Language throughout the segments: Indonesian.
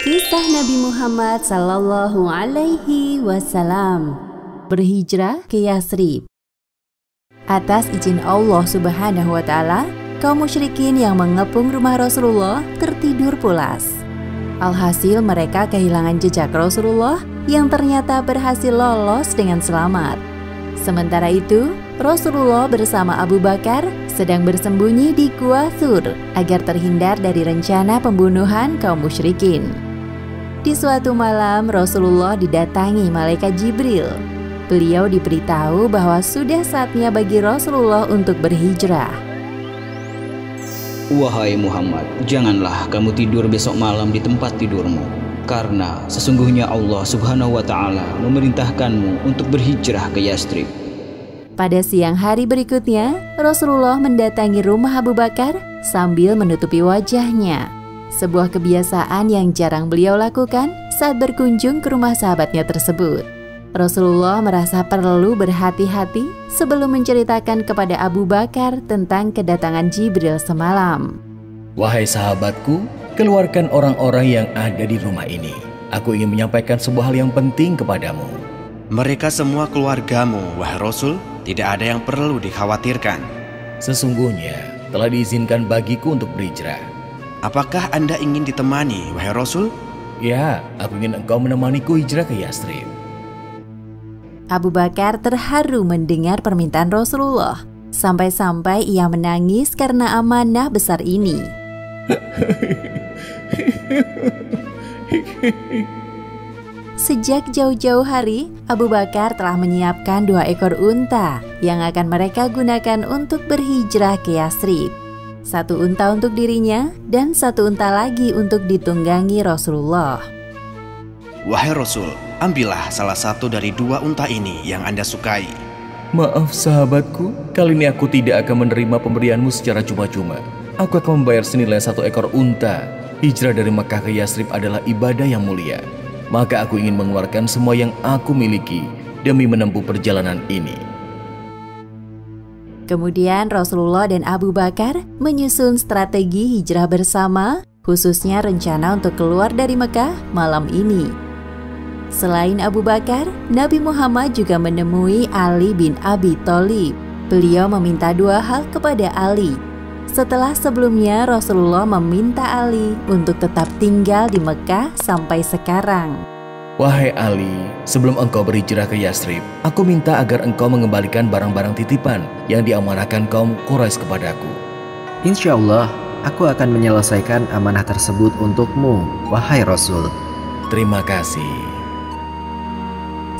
Kisah Nabi Muhammad Sallallahu Alaihi Wasallam berhijrah ke Yathrib. Atas izin Allah Subhanahu wa Ta'ala, kaum musyrikin yang mengepung rumah Rasulullah tertidur pulas. Alhasil mereka kehilangan jejak Rasulullah yang ternyata berhasil lolos dengan selamat. Sementara itu, Rasulullah bersama Abu Bakar sedang bersembunyi di Gua Thur agar terhindar dari rencana pembunuhan kaum musyrikin. Di suatu malam, Rasulullah didatangi malaikat Jibril. Beliau diberitahu bahwa sudah saatnya bagi Rasulullah untuk berhijrah. Wahai Muhammad, janganlah kamu tidur besok malam di tempat tidurmu, karena sesungguhnya Allah Subhanahu wa Ta'ala memerintahkanmu untuk berhijrah ke Yathrib. Pada siang hari berikutnya, Rasulullah mendatangi rumah Abu Bakar sambil menutupi wajahnya. Sebuah kebiasaan yang jarang beliau lakukan saat berkunjung ke rumah sahabatnya tersebut. Rasulullah merasa perlu berhati-hati sebelum menceritakan kepada Abu Bakar tentang kedatangan Jibril semalam. Wahai sahabatku, keluarkan orang-orang yang ada di rumah ini. Aku ingin menyampaikan sebuah hal yang penting kepadamu. Mereka semua keluargamu, wahai Rasul, tidak ada yang perlu dikhawatirkan. Sesungguhnya telah diizinkan bagiku untuk berhijrah. Apakah Anda ingin ditemani, wahai Rasul? Ya, aku ingin engkau menemaniku hijrah ke Yathrib. Abu Bakar terharu mendengar permintaan Rasulullah. Sampai-sampai ia menangis karena amanah besar ini. Sejak jauh-jauh hari, Abu Bakar telah menyiapkan 2 ekor unta yang akan mereka gunakan untuk berhijrah ke Yathrib. 1 unta untuk dirinya dan 1 unta lagi untuk ditunggangi Rasulullah. Wahai Rasul, ambillah salah satu dari 2 unta ini yang Anda sukai. Maaf sahabatku, kali ini aku tidak akan menerima pemberianmu secara cuma-cuma. Aku akan membayar senilai 1 ekor unta. Hijrah dari Mekah ke Yathrib adalah ibadah yang mulia. Maka aku ingin mengeluarkan semua yang aku miliki demi menempuh perjalanan ini. Kemudian Rasulullah dan Abu Bakar menyusun strategi hijrah bersama, khususnya rencana untuk keluar dari Mekah malam ini. Selain Abu Bakar, Nabi Muhammad juga menemui Ali bin Abi Thalib. Beliau meminta 2 hal kepada Ali. Setelah sebelumnya Rasulullah meminta Ali untuk tetap tinggal di Mekah sampai sekarang. Wahai Ali, sebelum engkau berhijrah ke Yathrib, aku minta agar engkau mengembalikan barang-barang titipan yang diamanahkan kaum Quraisy kepadaku. Insya Allah, aku akan menyelesaikan amanah tersebut untukmu, wahai Rasul. Terima kasih.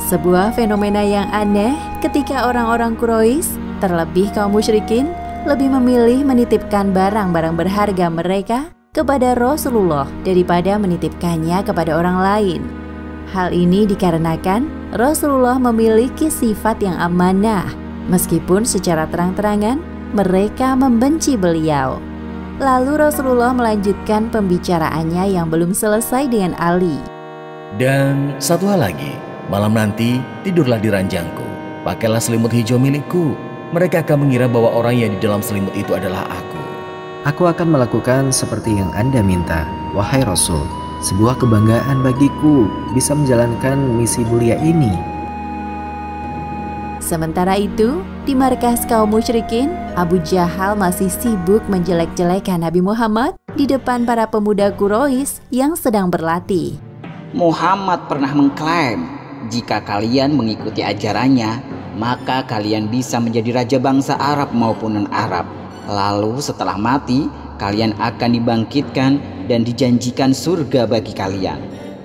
Sebuah fenomena yang aneh ketika orang-orang Quraisy, terlebih kaum musyrikin, lebih memilih menitipkan barang-barang berharga mereka kepada Rasulullah daripada menitipkannya kepada orang lain. Hal ini dikarenakan Rasulullah memiliki sifat yang amanah, meskipun secara terang-terangan mereka membenci beliau. Lalu Rasulullah melanjutkan pembicaraannya yang belum selesai dengan Ali. Dan satu hal lagi, malam nanti tidurlah di ranjangku. Pakailah selimut hijau milikku. Mereka akan mengira bahwa orang yang di dalam selimut itu adalah aku. Aku akan melakukan seperti yang Anda minta, wahai Rasul. Sebuah kebanggaan bagiku bisa menjalankan misi mulia ini. Sementara itu, di markas kaum musyrikin, Abu Jahal masih sibuk menjelek-jelekan Nabi Muhammad di depan para pemuda Quraisy yang sedang berlatih. Muhammad pernah mengklaim, jika kalian mengikuti ajarannya, maka kalian bisa menjadi raja bangsa Arab maupun non-Arab. Lalu setelah mati, kalian akan dibangkitkan dan dijanjikan surga bagi kalian.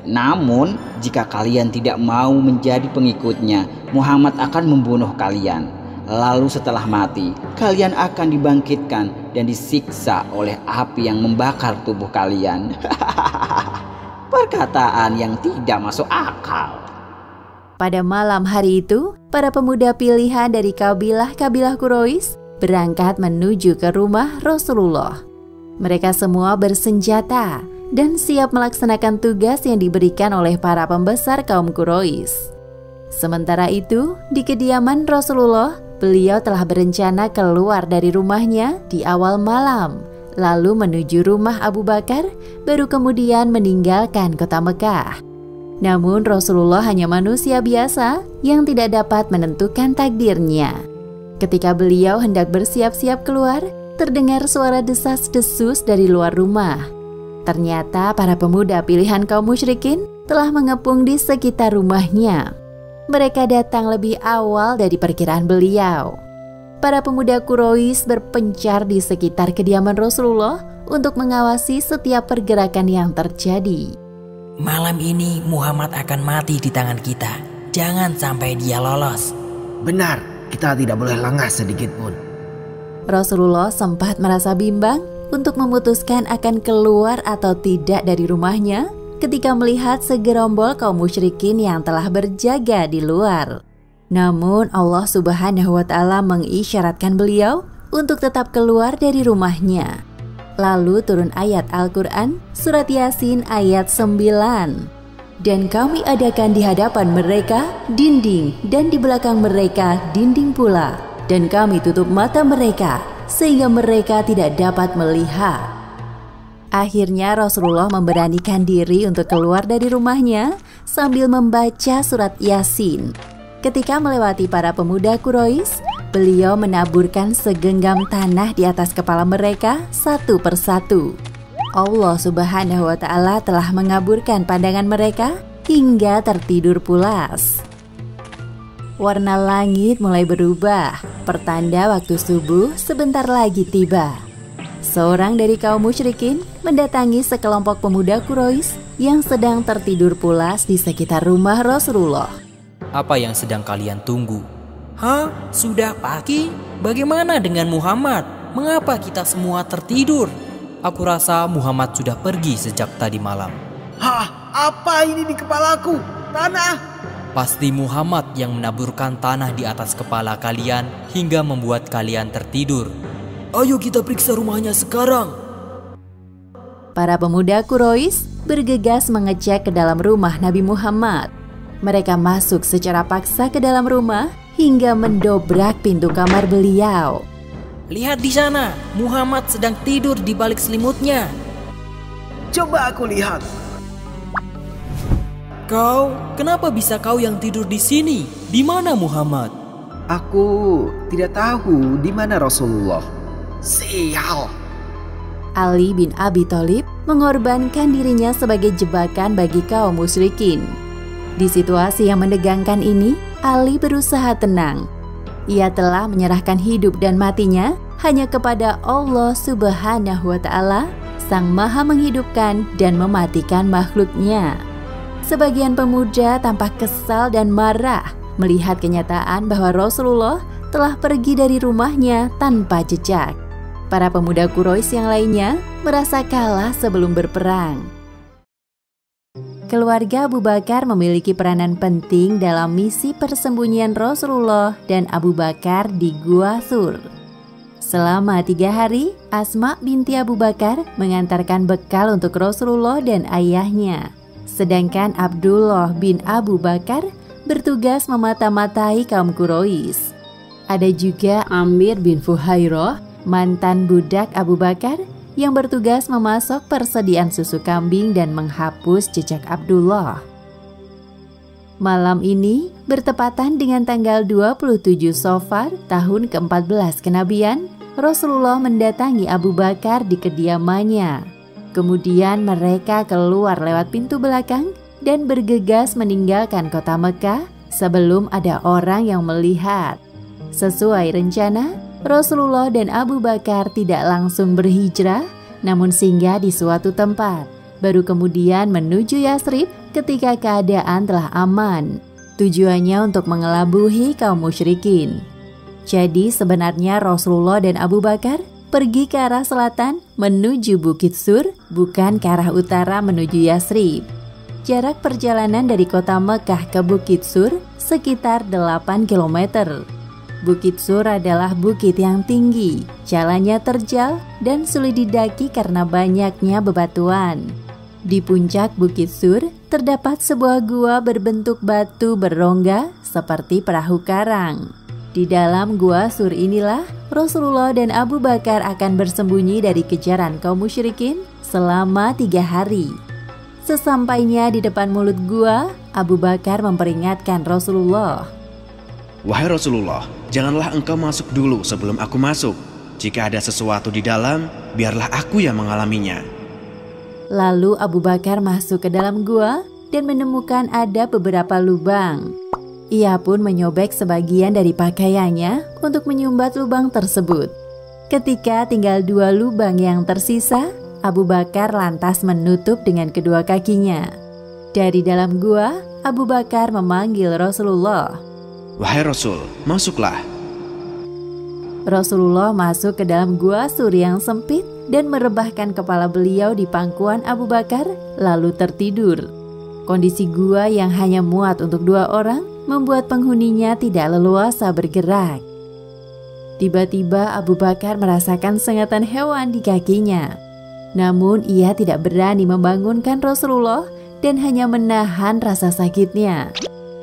Namun, jika kalian tidak mau menjadi pengikutnya, Muhammad akan membunuh kalian. Lalu setelah mati, kalian akan dibangkitkan dan disiksa oleh api yang membakar tubuh kalian. Perkataan yang tidak masuk akal. Pada malam hari itu, para pemuda pilihan dari kabilah-kabilah Quraisy berangkat menuju ke rumah Rasulullah. Mereka semua bersenjata dan siap melaksanakan tugas yang diberikan oleh para pembesar kaum Quraisy. Sementara itu, di kediaman Rasulullah, Beliau telah berencana keluar dari rumahnya di awal malam, lalu menuju rumah Abu Bakar, baru kemudian meninggalkan kota Mekah. Namun Rasulullah hanya manusia biasa yang tidak dapat menentukan takdirnya. Ketika beliau hendak bersiap-siap keluar, terdengar suara desas-desus dari luar rumah. Ternyata para pemuda pilihan kaum musyrikin telah mengepung di sekitar rumahnya. Mereka datang lebih awal dari perkiraan beliau. Para pemuda Quraisy berpencar di sekitar kediaman Rasulullah untuk mengawasi setiap pergerakan yang terjadi. Malam ini Muhammad akan mati di tangan kita. Jangan sampai dia lolos. Benar, kita tidak boleh lengah sedikit pun. Rasulullah sempat merasa bimbang untuk memutuskan akan keluar atau tidak dari rumahnya ketika melihat segerombol kaum musyrikin yang telah berjaga di luar. Namun Allah Subhanahu wa Ta'ala mengisyaratkan beliau untuk tetap keluar dari rumahnya. Lalu turun ayat Al-Quran surat Yasin ayat 9. Dan kami adakan di hadapan mereka dinding dan di belakang mereka dinding pula. Dan kami tutup mata mereka sehingga mereka tidak dapat melihat. Akhirnya Rasulullah memberanikan diri untuk keluar dari rumahnya sambil membaca surat Yasin. Ketika melewati para pemuda Quraisy, beliau menaburkan segenggam tanah di atas kepala mereka satu persatu. Allah Subhanahu wa Ta'ala telah mengaburkan pandangan mereka hingga tertidur pulas. Warna langit mulai berubah, pertanda waktu subuh sebentar lagi tiba. Seorang dari kaum musyrikin mendatangi sekelompok pemuda Quraisy yang sedang tertidur pulas di sekitar rumah Rasulullah. Apa yang sedang kalian tunggu? Hah? Sudah pagi? Bagaimana dengan Muhammad? Mengapa kita semua tertidur? Aku rasa Muhammad sudah pergi sejak tadi malam. Hah? Apa ini di kepalaku? Tanah? Pasti Muhammad yang menaburkan tanah di atas kepala kalian hingga membuat kalian tertidur. Ayo kita periksa rumahnya sekarang. Para pemuda Quraisy bergegas mengecek ke dalam rumah Nabi Muhammad. Mereka masuk secara paksa ke dalam rumah hingga mendobrak pintu kamar beliau. Lihat di sana, Muhammad sedang tidur di balik selimutnya. Coba aku lihat. Kau, kenapa bisa kau yang tidur di sini? Di mana Muhammad? Aku tidak tahu di mana Rasulullah. Sial. Ali bin Abi Thalib mengorbankan dirinya sebagai jebakan bagi kaum musyrikin. Di situasi yang menegangkan ini, Ali berusaha tenang. Ia telah menyerahkan hidup dan matinya hanya kepada Allah Subhanahu wa Ta'ala, Sang Maha menghidupkan dan mematikan makhluknya. Sebagian pemuda tampak kesal dan marah melihat kenyataan bahwa Rasulullah telah pergi dari rumahnya tanpa jejak. Para pemuda Quraisy yang lainnya merasa kalah sebelum berperang. Keluarga Abu Bakar memiliki peranan penting dalam misi persembunyian Rasulullah dan Abu Bakar di Gua Thur. Selama 3 hari, Asma binti Abu Bakar mengantarkan bekal untuk Rasulullah dan ayahnya. Sedangkan Abdullah bin Abu Bakar bertugas memata-matai kaum Quraisy. Ada juga Amir bin Fuhairah, mantan budak Abu Bakar, yang bertugas memasok persediaan susu kambing dan menghapus jejak Abdullah. Malam ini bertepatan dengan tanggal 27 Safar tahun ke-14 kenabian, Rasulullah mendatangi Abu Bakar di kediamannya. Kemudian mereka keluar lewat pintu belakang dan bergegas meninggalkan kota Mekah sebelum ada orang yang melihat. Sesuai rencana, Rasulullah dan Abu Bakar tidak langsung berhijrah, namun singgah di suatu tempat, baru kemudian menuju Yasrib ketika keadaan telah aman. Tujuannya untuk mengelabuhi kaum musyrikin. Jadi sebenarnya Rasulullah dan Abu Bakar pergi ke arah selatan menuju Bukit Sur, bukan ke arah utara menuju Yasrib. Jarak perjalanan dari kota Mekah ke Bukit Sur sekitar 8 km. Bukit Sur adalah bukit yang tinggi, jalannya terjal dan sulit didaki karena banyaknya bebatuan. Di puncak Bukit Sur terdapat sebuah gua berbentuk batu berongga seperti perahu karang. Di dalam gua Sur inilah Rasulullah dan Abu Bakar akan bersembunyi dari kejaran kaum musyrikin selama 3 hari. Sesampainya di depan mulut gua, Abu Bakar memperingatkan Rasulullah. Wahai Rasulullah, janganlah engkau masuk dulu sebelum aku masuk. Jika ada sesuatu di dalam, biarlah aku yang mengalaminya. Lalu Abu Bakar masuk ke dalam gua dan menemukan ada beberapa lubang. Ia pun menyobek sebagian dari pakaiannya untuk menyumbat lubang tersebut. Ketika tinggal 2 lubang yang tersisa, Abu Bakar lantas menutup dengan kedua kakinya. Dari dalam gua, Abu Bakar memanggil Rasulullah. Wahai Rasul, masuklah. Rasulullah masuk ke dalam gua Sur yang sempit dan merebahkan kepala beliau di pangkuan Abu Bakar, lalu tertidur. Kondisi gua yang hanya muat untuk 2 orang membuat penghuninya tidak leluasa bergerak. Tiba-tiba Abu Bakar merasakan sengatan hewan di kakinya. Namun ia tidak berani membangunkan Rasulullah dan hanya menahan rasa sakitnya.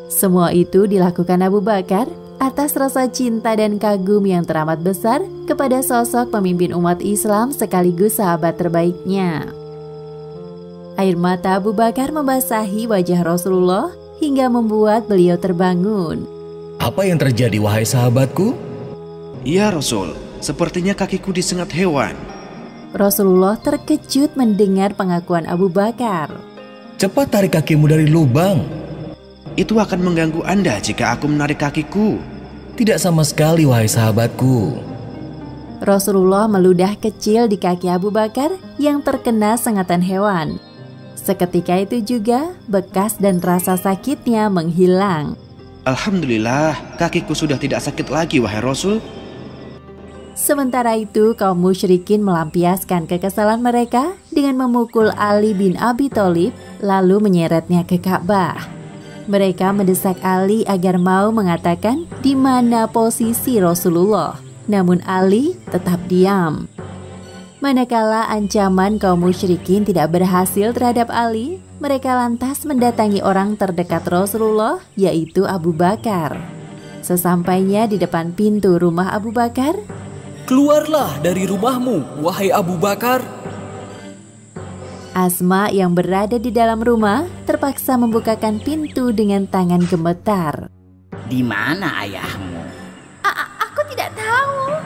Semua itu dilakukan Abu Bakar atas rasa cinta dan kagum yang teramat besar kepada sosok pemimpin umat Islam sekaligus sahabat terbaiknya. Air mata Abu Bakar membasahi wajah Rasulullah hingga membuat beliau terbangun. Apa yang terjadi wahai sahabatku? Iya Rasul, sepertinya kakiku disengat hewan. Rasulullah terkejut mendengar pengakuan Abu Bakar. Cepat tarik kakimu dari lubang. Itu akan mengganggu Anda jika aku menarik kakiku. Tidak sama sekali wahai sahabatku. Rasulullah meludah kecil di kaki Abu Bakar yang terkena sengatan hewan. Seketika itu juga bekas dan rasa sakitnya menghilang. Alhamdulillah, kakiku sudah tidak sakit lagi wahai Rasul. Sementara itu kaum musyrikin melampiaskan kekesalan mereka dengan memukul Ali bin Abi Thalib lalu menyeretnya ke Ka'bah. Mereka mendesak Ali agar mau mengatakan di mana posisi Rasulullah. Namun Ali tetap diam. Manakala ancaman kaum musyrikin tidak berhasil terhadap Ali, mereka lantas mendatangi orang terdekat Rasulullah, yaitu Abu Bakar. Sesampainya di depan pintu rumah Abu Bakar, "Keluarlah dari rumahmu, wahai Abu Bakar." Asma yang berada di dalam rumah terpaksa membukakan pintu dengan tangan gemetar. Di mana ayahmu? Aku tidak tahu.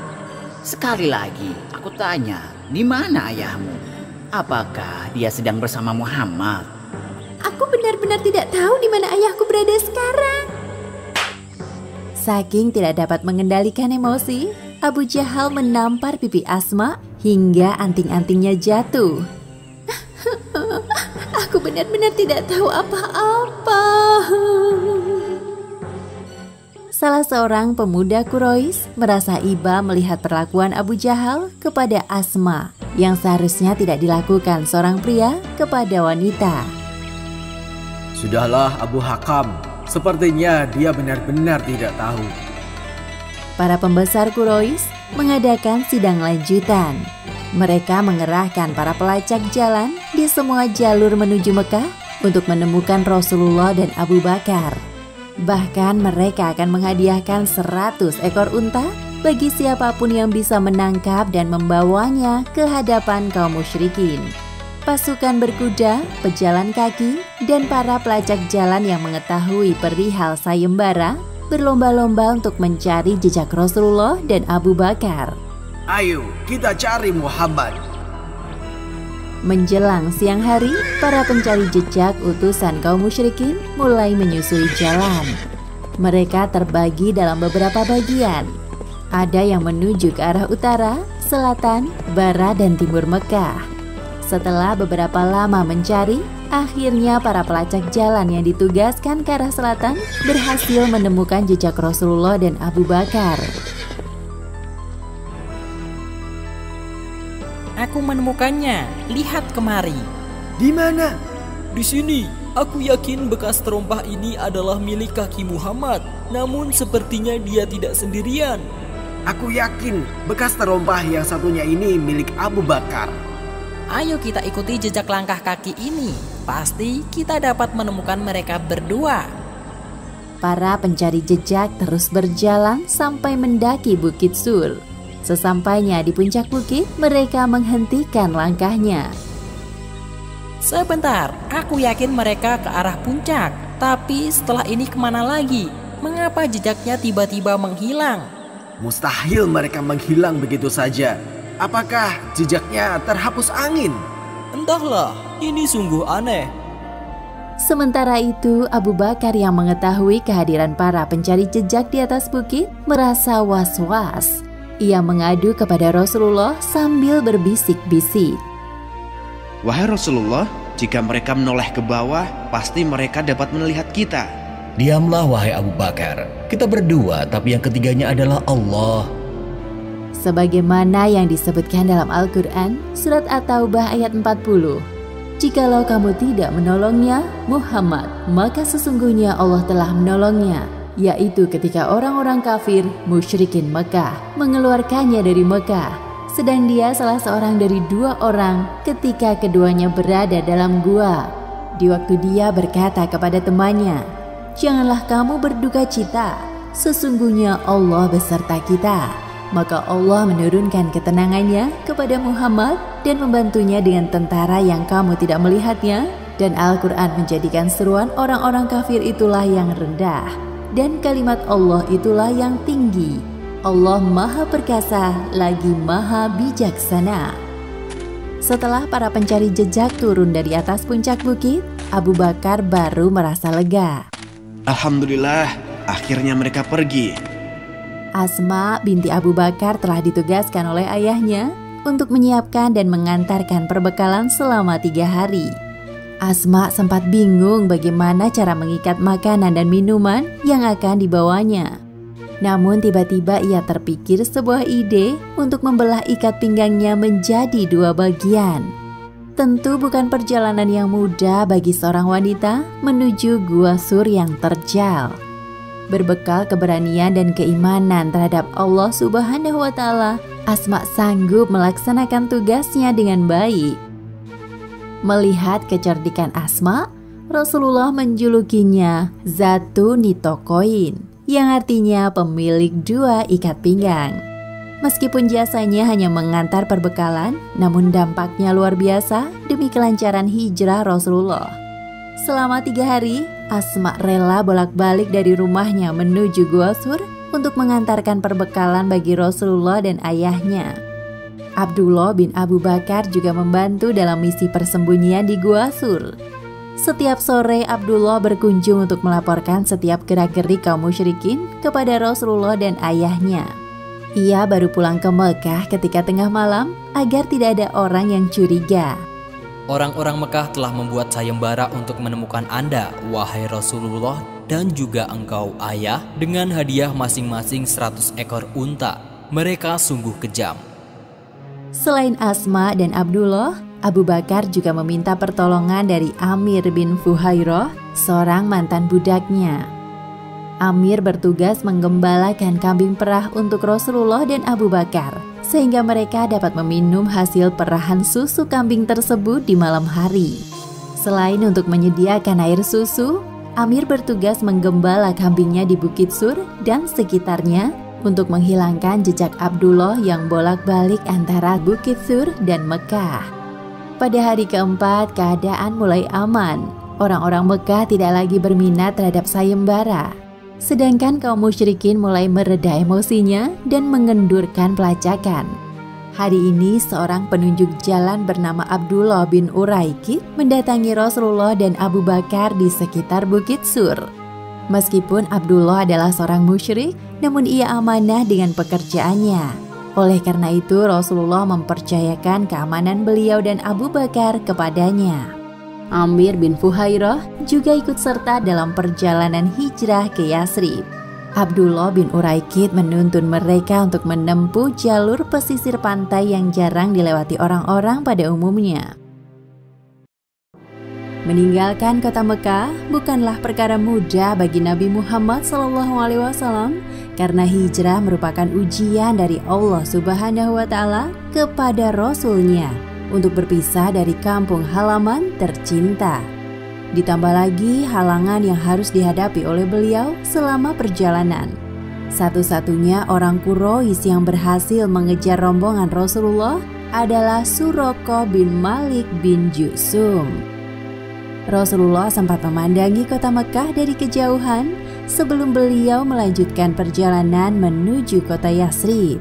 Sekali lagi, aku tanya, di mana ayahmu? Apakah dia sedang bersama Muhammad? Aku benar-benar tidak tahu di mana ayahku berada sekarang. Saking tidak dapat mengendalikan emosi, Abu Jahal menampar pipi Asma hingga anting-antingnya jatuh. Aku benar-benar tidak tahu apa-apa. Salah seorang pemuda Quraisy merasa iba melihat perlakuan Abu Jahal kepada Asma yang seharusnya tidak dilakukan seorang pria kepada wanita. Sudahlah Abu Hakam, sepertinya dia benar-benar tidak tahu. Para pembesar Quraisy mengadakan sidang lanjutan. Mereka mengerahkan para pelacak jalan di semua jalur menuju Mekah untuk menemukan Rasulullah dan Abu Bakar. Bahkan mereka akan menghadiahkan 100 ekor unta bagi siapapun yang bisa menangkap dan membawanya ke hadapan kaum musyrikin. Pasukan berkuda, pejalan kaki, dan para pelacak jalan yang mengetahui perihal sayembara berlomba-lomba untuk mencari jejak Rasulullah dan Abu Bakar. Ayo, kita cari Muhammad. Menjelang siang hari, para pencari jejak utusan kaum musyrikin mulai menyusuri jalan. Mereka terbagi dalam beberapa bagian. Ada yang menuju ke arah utara, selatan, barat, dan timur Mekah. Setelah beberapa lama mencari, akhirnya para pelacak jalan yang ditugaskan ke arah selatan berhasil menemukan jejak Rasulullah dan Abu Bakar. Aku menemukannya. Lihat kemari. Di mana? Di sini. Aku yakin bekas terompah ini adalah milik kaki Muhammad. Namun sepertinya dia tidak sendirian. Aku yakin bekas terompah yang satunya ini milik Abu Bakar. Ayo kita ikuti jejak langkah kaki ini. Pasti kita dapat menemukan mereka berdua. Para pencari jejak terus berjalan sampai mendaki Bukit Sur. Sesampainya di puncak bukit, mereka menghentikan langkahnya. Sebentar, aku yakin mereka ke arah puncak. Tapi setelah ini kemana lagi? Mengapa jejaknya tiba-tiba menghilang? Mustahil mereka menghilang begitu saja. Apakah jejaknya terhapus angin? Entahlah, ini sungguh aneh. Sementara itu, Abu Bakar yang mengetahui kehadiran para pencari jejak di atas bukit merasa was-was. Ia mengadu kepada Rasulullah sambil berbisik-bisik. Wahai Rasulullah, jika mereka menoleh ke bawah, pasti mereka dapat melihat kita. Diamlah wahai Abu Bakar, kita berdua tapi yang ketiganya adalah Allah. Sebagaimana yang disebutkan dalam Al-Quran, surat At-Taubah ayat 40. Jikalau kamu tidak menolongnya, Muhammad, maka sesungguhnya Allah telah menolongnya, yaitu ketika orang-orang kafir musyrikin Mekah mengeluarkannya dari Mekah, sedang dia salah seorang dari 2 orang ketika keduanya berada dalam gua. Di waktu dia berkata kepada temannya, "Janganlah kamu berduka cita, sesungguhnya Allah beserta kita." Maka Allah menurunkan ketenangannya kepada Muhammad dan membantunya dengan tentara yang kamu tidak melihatnya, dan Al-Quran menjadikan seruan orang-orang kafir itulah yang rendah, dan kalimat Allah itulah yang tinggi. Allah Maha Perkasa lagi Maha Bijaksana. Setelah para pencari jejak turun dari atas puncak bukit, Abu Bakar baru merasa lega. Alhamdulillah, akhirnya mereka pergi. Asma binti Abu Bakar telah ditugaskan oleh ayahnya untuk menyiapkan dan mengantarkan perbekalan selama 3 hari. Asma sempat bingung bagaimana cara mengikat makanan dan minuman yang akan dibawanya. Namun tiba-tiba ia terpikir sebuah ide untuk membelah ikat pinggangnya menjadi 2 bagian. Tentu bukan perjalanan yang mudah bagi seorang wanita menuju Gua Sur yang terjal. Berbekal keberanian dan keimanan terhadap Allah Subhanahu wa Ta'ala, Asma sanggup melaksanakan tugasnya dengan baik. Melihat kecerdikan Asma, Rasulullah menjulukinya Zatu Nitokoin, yang artinya pemilik 2 ikat pinggang. Meskipun jasanya hanya mengantar perbekalan, namun dampaknya luar biasa demi kelancaran hijrah Rasulullah. Selama 3 hari, Asma rela bolak-balik dari rumahnya menuju Gua Sur untuk mengantarkan perbekalan bagi Rasulullah dan ayahnya. Abdullah bin Abu Bakar juga membantu dalam misi persembunyian di Gua Sur. Setiap sore Abdullah berkunjung untuk melaporkan setiap gerak-gerik kaum musyrikin kepada Rasulullah dan ayahnya. Ia baru pulang ke Mekah ketika tengah malam agar tidak ada orang yang curiga. Orang-orang Mekah telah membuat sayembara untuk menemukan Anda, wahai Rasulullah, dan juga engkau ayah, dengan hadiah masing-masing 100 ekor unta. Mereka sungguh kejam. Selain Asma dan Abdullah, Abu Bakar juga meminta pertolongan dari Amir bin Fuhairah, seorang mantan budaknya. Amir bertugas menggembalakan kambing perah untuk Rasulullah dan Abu Bakar, sehingga mereka dapat meminum hasil perahan susu kambing tersebut di malam hari. Selain untuk menyediakan air susu, Amir bertugas menggembala kambingnya di Bukit Sur dan sekitarnya untuk menghilangkan jejak Abdullah yang bolak-balik antara Bukit Sur dan Mekah. Pada hari keempat, keadaan mulai aman. Orang-orang Mekah tidak lagi berminat terhadap sayembara. Sedangkan kaum musyrikin mulai mereda emosinya dan mengendurkan pelacakan. Hari ini seorang penunjuk jalan bernama Abdullah bin Uraikid mendatangi Rasulullah dan Abu Bakar di sekitar Bukit Sur. Meskipun Abdullah adalah seorang musyrik, namun ia amanah dengan pekerjaannya. Oleh karena itu Rasulullah mempercayakan keamanan beliau dan Abu Bakar kepadanya. Amir bin Fuhairah juga ikut serta dalam perjalanan hijrah ke Yasrib. Abdullah bin Uraikid menuntun mereka untuk menempuh jalur pesisir pantai yang jarang dilewati orang-orang pada umumnya. Meninggalkan kota Mekah bukanlah perkara mudah bagi Nabi Muhammad SAW, karena hijrah merupakan ujian dari Allah Subhanahu wa Ta'ala kepada Rasulnya untuk berpisah dari kampung halaman tercinta. Ditambah lagi halangan yang harus dihadapi oleh beliau selama perjalanan. Satu-satunya orang Quraisy yang berhasil mengejar rombongan Rasulullah adalah Suraqah bin Malik bin Jusum. Rasulullah sempat memandangi kota Mekah dari kejauhan sebelum beliau melanjutkan perjalanan menuju kota Yathrib.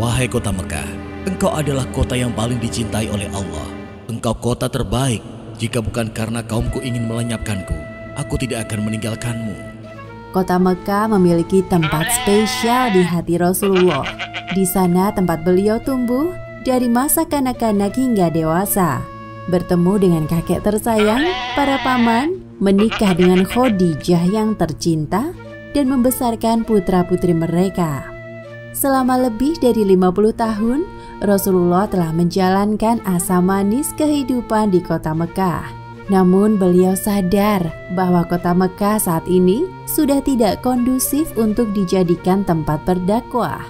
Wahai kota Mekah, engkau adalah kota yang paling dicintai oleh Allah. Engkau kota terbaik. Jika bukan karena kaumku ingin melenyapkanku, aku tidak akan meninggalkanmu. Kota Mekah memiliki tempat spesial di hati Rasulullah. Di sana tempat beliau tumbuh dari masa kanak-kanak hingga dewasa. Bertemu dengan kakek tersayang, para paman, menikah dengan Khadijah yang tercinta, dan membesarkan putra-putri mereka. Selama lebih dari 50 tahun, Rasulullah telah menjalankan asa manis kehidupan di kota Mekah. Namun beliau sadar bahwa kota Mekah saat ini sudah tidak kondusif untuk dijadikan tempat berdakwah.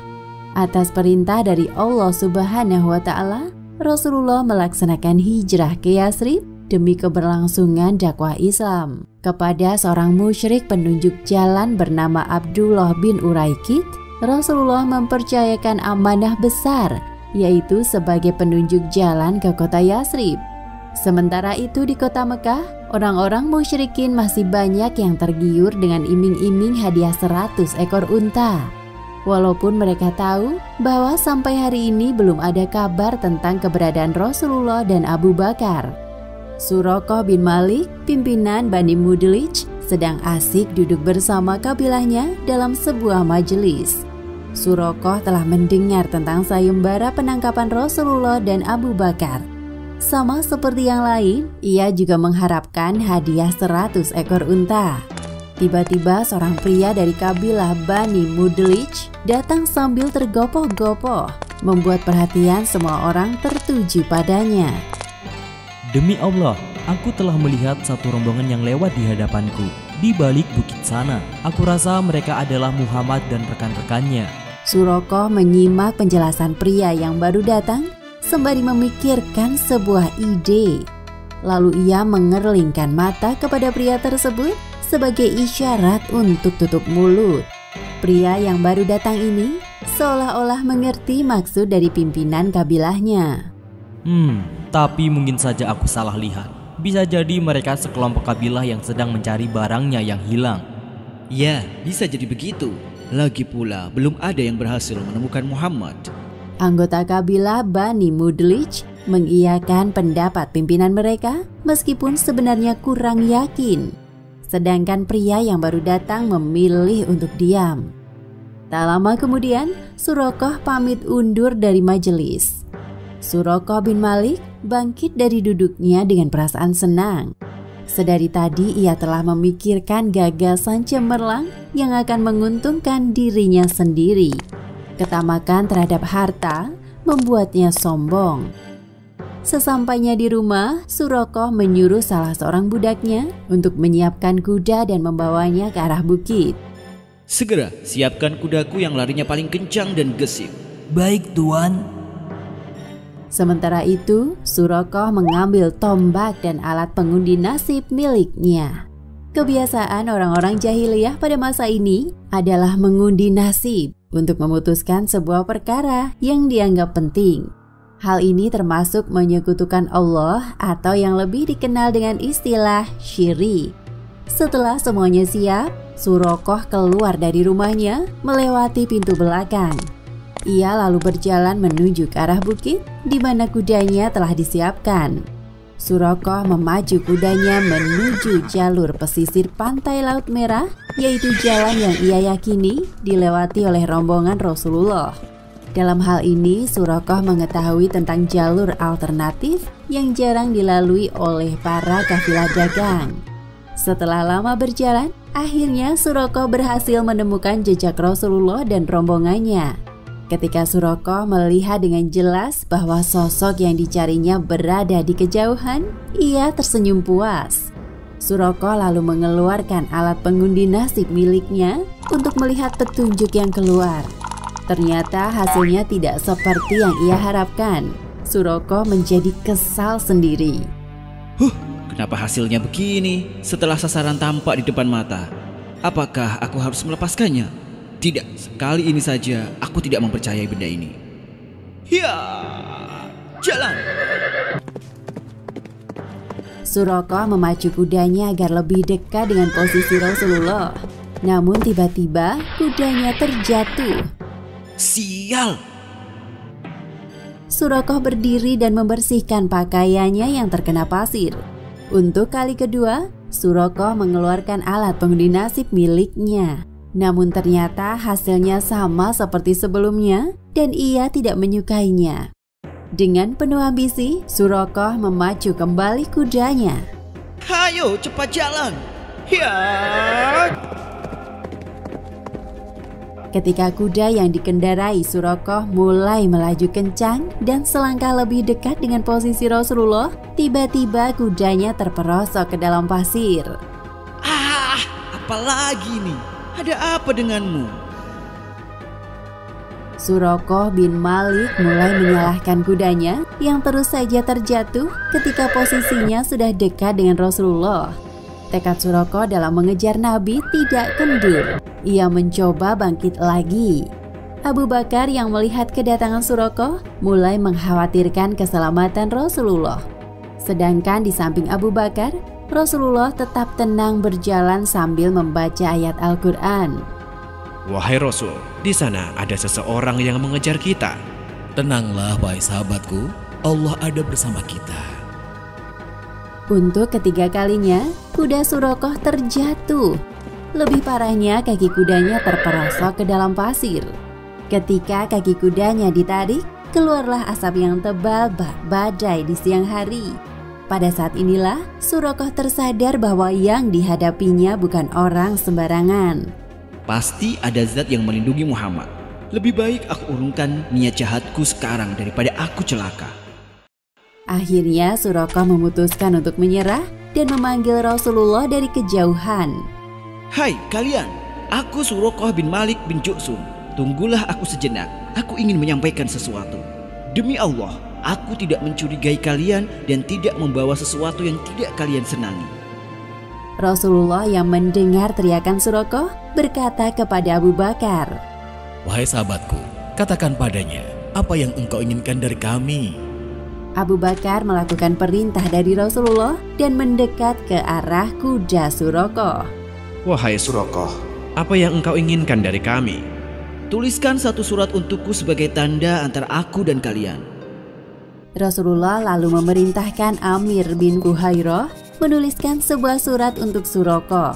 Atas perintah dari Allah Subhanahu wa Ta'ala, Rasulullah melaksanakan hijrah ke Yathrib demi keberlangsungan dakwah Islam. Kepada seorang musyrik penunjuk jalan bernama Abdullah bin Uraikid, Rasulullah mempercayakan amanah besar, yaitu sebagai penunjuk jalan ke kota Yathrib. Sementara itu di kota Mekah, orang-orang musyrikin masih banyak yang tergiur dengan iming-iming hadiah 100 ekor unta. Walaupun mereka tahu bahwa sampai hari ini belum ada kabar tentang keberadaan Rasulullah dan Abu Bakar. Suraqah bin Malik, pimpinan Bani Mudlij, sedang asik duduk bersama kabilahnya dalam sebuah majelis. Suraqah telah mendengar tentang sayembara penangkapan Rasulullah dan Abu Bakar. Sama seperti yang lain, ia juga mengharapkan hadiah 100 ekor unta. Tiba-tiba seorang pria dari kabilah Bani Mudlij datang sambil tergopoh-gopoh, membuat perhatian semua orang tertuju padanya. Demi Allah, aku telah melihat satu rombongan yang lewat di hadapanku. Di balik bukit sana, aku rasa mereka adalah Muhammad dan rekan-rekannya. Suraqah menyimak penjelasan pria yang baru datang sembari memikirkan sebuah ide. Lalu ia mengerlingkan mata kepada pria tersebut sebagai isyarat untuk tutup mulut. Pria yang baru datang ini seolah-olah mengerti maksud dari pimpinan kabilahnya. Tapi mungkin saja aku salah lihat. Bisa jadi mereka sekelompok kabilah yang sedang mencari barangnya yang hilang. Ya, bisa jadi begitu. Lagi pula, belum ada yang berhasil menemukan Muhammad. Anggota kabilah Bani Mudlij mengiyakan pendapat pimpinan mereka meskipun sebenarnya kurang yakin. Sedangkan pria yang baru datang memilih untuk diam. Tak lama kemudian, Suraqah pamit undur dari majelis. Suraqah bin Malik bangkit dari duduknya dengan perasaan senang. Sedari tadi ia telah memikirkan gagasan cemerlang yang akan menguntungkan dirinya sendiri. Ketamakan terhadap harta membuatnya sombong. Sesampainya di rumah, Suraqah menyuruh salah seorang budaknya untuk menyiapkan kuda dan membawanya ke arah bukit. Segera siapkan kudaku yang larinya paling kencang dan gesit. Baik, Tuan. Sementara itu, Suraqah mengambil tombak dan alat pengundi nasib miliknya. Kebiasaan orang-orang jahiliyah pada masa ini adalah mengundi nasib untuk memutuskan sebuah perkara yang dianggap penting. Hal ini termasuk menyekutukan Allah atau yang lebih dikenal dengan istilah syirik. Setelah semuanya siap, Suraqah keluar dari rumahnya melewati pintu belakang. Ia lalu berjalan menuju ke arah bukit di mana kudanya telah disiapkan. Suraqah memacu kudanya menuju jalur pesisir pantai Laut Merah, yaitu jalan yang ia yakini dilewati oleh rombongan Rasulullah. Dalam hal ini, Suraqah mengetahui tentang jalur alternatif yang jarang dilalui oleh para kafilah dagang. Setelah lama berjalan, akhirnya Suraqah berhasil menemukan jejak Rasulullah dan rombongannya. Ketika Suraqah melihat dengan jelas bahwa sosok yang dicarinya berada di kejauhan, ia tersenyum puas. Suraqah lalu mengeluarkan alat pengundi nasib miliknya untuk melihat petunjuk yang keluar. Ternyata hasilnya tidak seperti yang ia harapkan. Suraqah menjadi kesal sendiri. kenapa hasilnya begini setelah sasaran tampak di depan mata? Apakah aku harus melepaskannya? Tidak, kali ini saja aku tidak mempercayai benda ini. Ya, jalan. Surakoh memacu kudanya agar lebih dekat dengan posisi Rasulullah. Namun tiba-tiba kudanya terjatuh. Sial! Surakoh berdiri dan membersihkan pakaiannya yang terkena pasir. Untuk kali kedua, Surakoh mengeluarkan alat pengundi nasib miliknya. Namun ternyata hasilnya sama seperti sebelumnya dan ia tidak menyukainya. Dengan penuh ambisi, Surakoh memacu kembali kudanya. Hayo cepat jalan. Ya! Ketika kuda yang dikendarai Surakoh mulai melaju kencang dan selangkah lebih dekat dengan posisi Rasulullah, tiba-tiba kudanya terperosok ke dalam pasir. Ah, apalagi nih? Ada apa denganmu? Surakoh bin Malik mulai menyalahkan kudanya yang terus saja terjatuh ketika posisinya sudah dekat dengan Rasulullah. Tekad Surakoh dalam mengejar Nabi tidak kendur. Ia mencoba bangkit lagi. Abu Bakar yang melihat kedatangan Surakoh mulai mengkhawatirkan keselamatan Rasulullah. Sedangkan di samping Abu Bakar, Rasulullah tetap tenang berjalan sambil membaca ayat Al-Quran. Wahai Rasul, di sana ada seseorang yang mengejar kita. Tenanglah wahai sahabatku, Allah ada bersama kita. Untuk ketiga kalinya, kuda Surakoh terjatuh. Lebih parahnya, kaki kudanya terperosok ke dalam pasir. Ketika kaki kudanya ditarik, keluarlah asap yang tebal bak badai di siang hari. Pada saat inilah, Surakoh tersadar bahwa yang dihadapinya bukan orang sembarangan. Pasti ada zat yang melindungi Muhammad. Lebih baik aku urungkan niat jahatku sekarang daripada aku celaka. Akhirnya Surakoh memutuskan untuk menyerah dan memanggil Rasulullah dari kejauhan. Hai kalian, aku Surakoh bin Malik bin Ju'sum. Tunggulah aku sejenak, aku ingin menyampaikan sesuatu. Demi Allah, aku tidak mencurigai kalian dan tidak membawa sesuatu yang tidak kalian senangi. Rasulullah yang mendengar teriakan Surakoh berkata kepada Abu Bakar, Wahai sahabatku, katakan padanya, apa yang engkau inginkan dari kami? Abu Bakar melakukan perintah dari Rasulullah dan mendekat ke arah kuda Surakoh. Wahai Surakoh, apa yang engkau inginkan dari kami? Tuliskan satu surat untukku sebagai tanda antara aku dan kalian. Rasulullah lalu memerintahkan Amir bin Fuhairah menuliskan sebuah surat untuk Surakoh.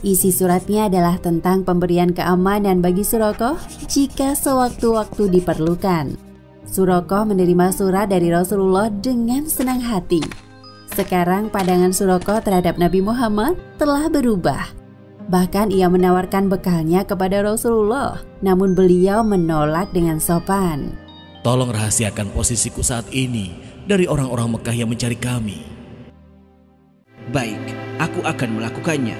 Isi suratnya adalah tentang pemberian keamanan bagi Surakoh jika sewaktu-waktu diperlukan. Surakoh menerima surat dari Rasulullah dengan senang hati. Sekarang pandangan Surakoh terhadap Nabi Muhammad telah berubah. Bahkan ia menawarkan bekalnya kepada Rasulullah, namun beliau menolak dengan sopan. Tolong rahasiakan posisiku saat ini dari orang-orang Mekah yang mencari kami. Baik, aku akan melakukannya.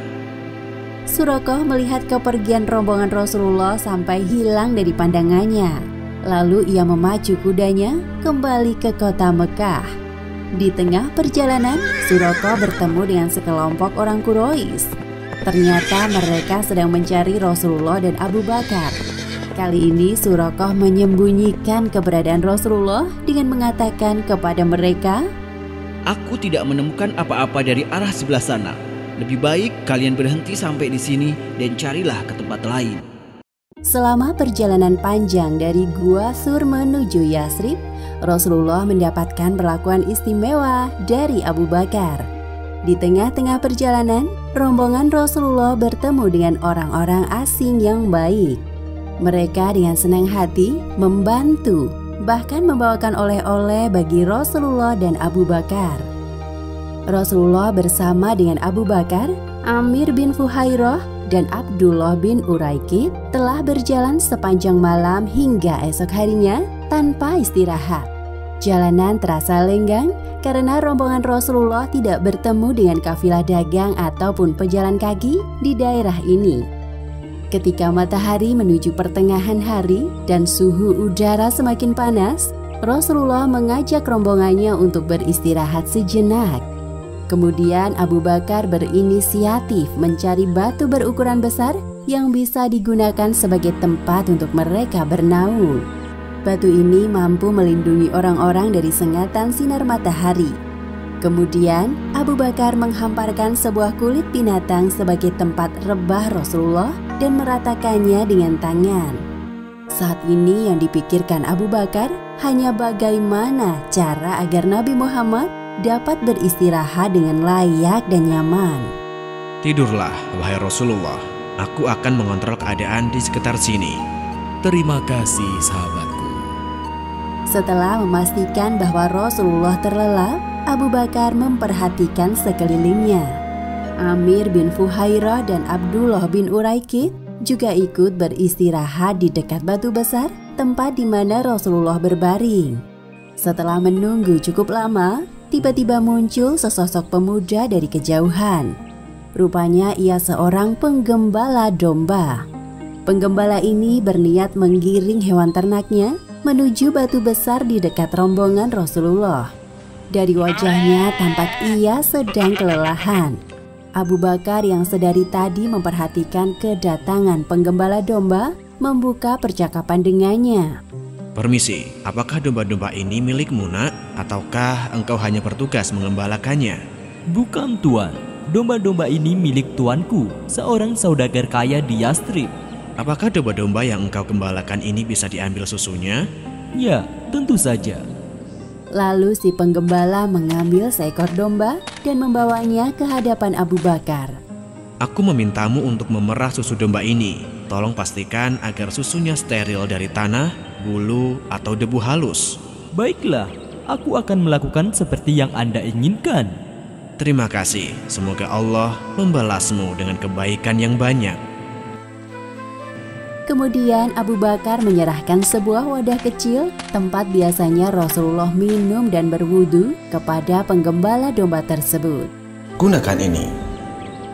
Surakoh melihat kepergian rombongan Rasulullah sampai hilang dari pandangannya. Lalu ia memacu kudanya kembali ke kota Mekah. Di tengah perjalanan, Surakoh bertemu dengan sekelompok orang Quraisy. Ternyata mereka sedang mencari Rasulullah dan Abu Bakar. Kali ini Surakoh menyembunyikan keberadaan Rasulullah dengan mengatakan kepada mereka, Aku tidak menemukan apa-apa dari arah sebelah sana. Lebih baik kalian berhenti sampai di sini dan carilah ke tempat lain. Selama perjalanan panjang dari Gua Sur menuju Yasrib, Rasulullah mendapatkan perlakuan istimewa dari Abu Bakar. Di tengah-tengah perjalanan, rombongan Rasulullah bertemu dengan orang-orang asing yang baik. Mereka dengan senang hati membantu, bahkan membawakan oleh-oleh bagi Rasulullah dan Abu Bakar. Rasulullah bersama dengan Abu Bakar, Amir bin Fuhairah, dan Abdullah bin Uraikid telah berjalan sepanjang malam hingga esok harinya tanpa istirahat. Jalanan terasa lenggang karena rombongan Rasulullah tidak bertemu dengan kafilah dagang ataupun pejalan kaki di daerah ini. Ketika matahari menuju pertengahan hari dan suhu udara semakin panas, Rasulullah mengajak rombongannya untuk beristirahat sejenak. Kemudian Abu Bakar berinisiatif mencari batu berukuran besar yang bisa digunakan sebagai tempat untuk mereka bernaung. Batu ini mampu melindungi orang-orang dari sengatan sinar matahari. Kemudian Abu Bakar menghamparkan sebuah kulit binatang sebagai tempat rebah Rasulullah dan meratakannya dengan tangan. Saat ini yang dipikirkan Abu Bakar hanya bagaimana cara agar Nabi Muhammad dapat beristirahat dengan layak dan nyaman. Tidurlah, wahai Rasulullah. Aku akan mengontrol keadaan di sekitar sini. Terima kasih, sahabatku. Setelah memastikan bahwa Rasulullah terlelap, Abu Bakar memperhatikan sekelilingnya. Amir bin Fuhairah dan Abdullah bin Uraikid juga ikut beristirahat di dekat batu besar, tempat di mana Rasulullah berbaring. Setelah menunggu cukup lama, tiba-tiba muncul sesosok pemuda dari kejauhan. Rupanya ia seorang penggembala domba. Penggembala ini berniat menggiring hewan ternaknya menuju batu besar di dekat rombongan Rasulullah. Dari wajahnya tampak ia sedang kelelahan. Abu Bakar yang sedari tadi memperhatikan kedatangan penggembala domba membuka percakapan dengannya. Permisi, apakah domba-domba ini milikmu, Nak? Ataukah engkau hanya bertugas mengembalakannya? Bukan, Tuan. Domba-domba ini milik tuanku, seorang saudagar kaya di Yastrib. Apakah domba-domba yang engkau gembalakan ini bisa diambil susunya? Ya, tentu saja. Lalu si penggembala mengambil seekor domba dan membawanya ke hadapan Abu Bakar. Aku memintamu untuk memerah susu domba ini. Tolong pastikan agar susunya steril dari tanah, bulu, atau debu halus. Baiklah, aku akan melakukan seperti yang Anda inginkan. Terima kasih. Semoga Allah membalasmu dengan kebaikan yang banyak. Kemudian Abu Bakar menyerahkan sebuah wadah kecil tempat biasanya Rasulullah minum dan berwudu kepada penggembala domba tersebut. Gunakan ini.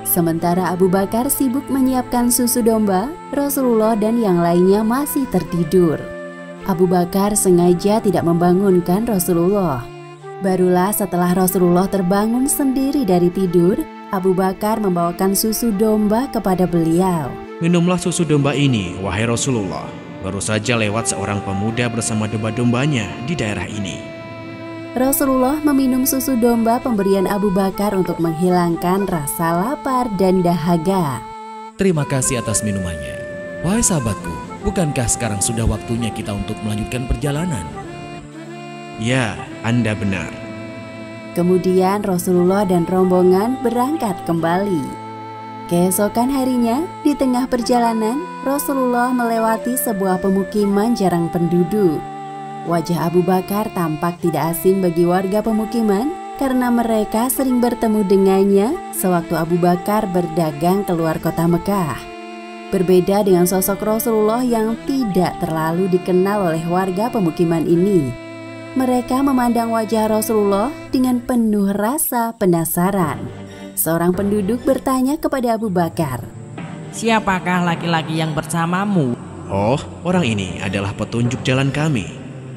Sementara Abu Bakar sibuk menyiapkan susu domba, Rasulullah dan yang lainnya masih tertidur. Abu Bakar sengaja tidak membangunkan Rasulullah. Barulah setelah Rasulullah terbangun sendiri dari tidur, Abu Bakar membawakan susu domba kepada beliau. Minumlah susu domba ini, wahai Rasulullah. Baru saja lewat seorang pemuda bersama domba-dombanya di daerah ini. Rasulullah meminum susu domba pemberian Abu Bakar untuk menghilangkan rasa lapar dan dahaga. Terima kasih atas minumannya. Wahai sahabatku, bukankah sekarang sudah waktunya kita untuk melanjutkan perjalanan? Ya, Anda benar. Kemudian Rasulullah dan rombongan berangkat kembali. Keesokan harinya, di tengah perjalanan, Rasulullah melewati sebuah pemukiman jarang penduduk. Wajah Abu Bakar tampak tidak asing bagi warga pemukiman karena mereka sering bertemu dengannya sewaktu Abu Bakar berdagang keluar kota Mekah. Berbeda dengan sosok Rasulullah yang tidak terlalu dikenal oleh warga pemukiman ini. Mereka memandang wajah Rasulullah dengan penuh rasa penasaran. Seorang penduduk bertanya kepada Abu Bakar, "Siapakah laki-laki yang bersamamu?" "Oh, orang ini adalah petunjuk jalan kami."